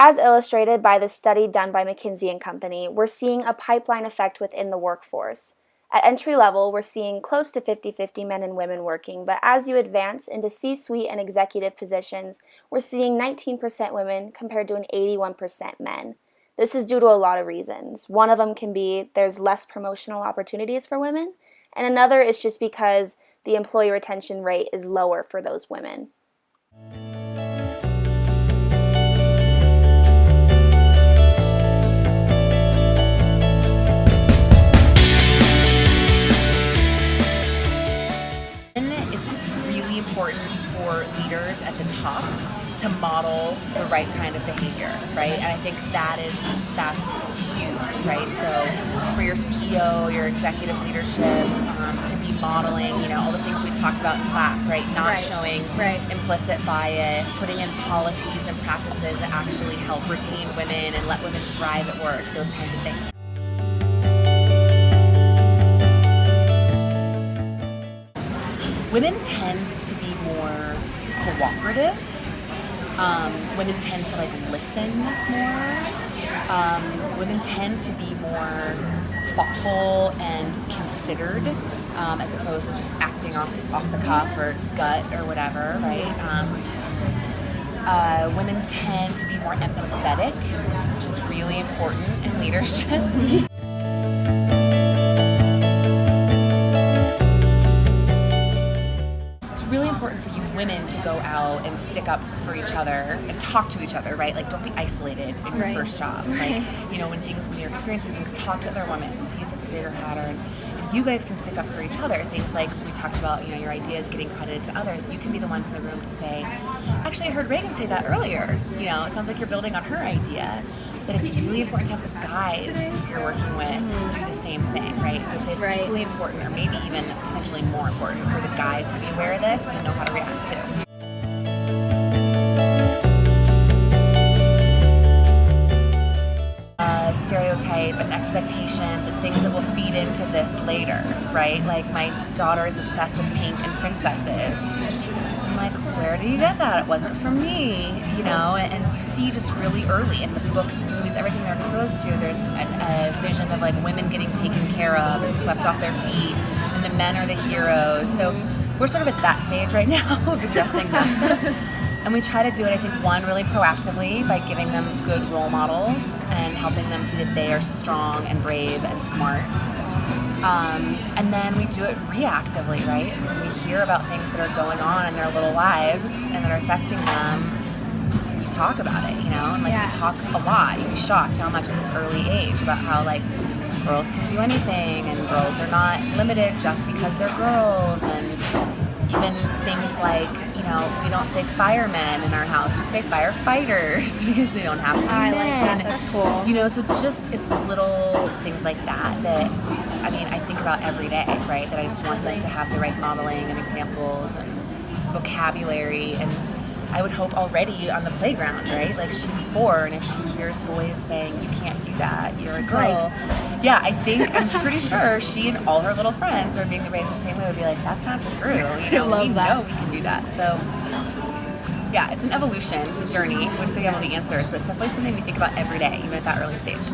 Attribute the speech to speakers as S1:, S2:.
S1: As illustrated by the study done by McKinsey and Company, we're seeing a pipeline effect within the workforce. At entry level, we're seeing close to 50-50 men and women working, but as you advance into C-suite and executive positions, we're seeing 19% women compared to an 81% men. This is due to a lot of reasons. One of them can be there's less promotional opportunities for women, and another is just because the employee retention rate is lower for those women.
S2: Important for leaders at the top to model the right kind of behavior, right? And I think that's huge, right? So for your CEO, your executive leadership, to be modeling, all the things we talked about in class, right? Not showing implicit bias, putting in policies and practices that actually help retain women and let women thrive at work, those kinds of things. Women tend to be more cooperative. Women tend to listen more. Women tend to be more thoughtful and considered, as opposed to just acting off the cuff or gut or whatever, right? Women tend to be more empathetic, which is really important in leadership. Really important for you women to go out and stick up for each other and talk to each other, right? Don't be isolated in your first jobs. When you're experiencing things, talk to other women, see if it's a bigger pattern. And you guys can stick up for each other. Things like we talked about, your ideas getting credited to others. You can be the ones in the room to say, actually, I heard Reagan say that earlier. It sounds like you're building on her idea. But it's really important to have the guys you're working with do the same thing, right? So it's equally important, or maybe even potentially more important, for the guys to be aware of this and to know how to react to. Stereotype and expectations and things that will feed into this later, right? My daughter is obsessed with pink and princesses. I'm like, where do you get that? It wasn't from me, and you see just really early in the books and movies, everything they're exposed to, there's a vision of women getting taken care of and swept off their feet, and the men are the heroes. So we're sort of at that stage right now of addressing that stuff. And we try to do it, I think, one, really proactively by giving them good role models and helping them see that they are strong and brave and smart. And then we do it reactively, right? So when we hear about things that are going on in their little lives and that are affecting them, we talk about it, and we talk a lot. You'd be shocked how much at this early age about how girls can do anything and girls are not limited just because they're girls, and even things like, we don't say firemen in our house, we say firefighters because they don't have to be men.
S1: Like that. That's cool.
S2: So it's little things like that I think about every day, right? That I just want them to have the right modeling and examples and vocabulary, and I would hope already on the playground, right? She's 4, and if she hears boys saying, you can't do that, you're a girl. I'm pretty sure she and all her little friends are being raised the same way would be like, that's not true. We know we can do that. So, it's an evolution. It's a journey. I wouldn't say we have all the answers, but it's definitely something we think about every day, even at that early stage.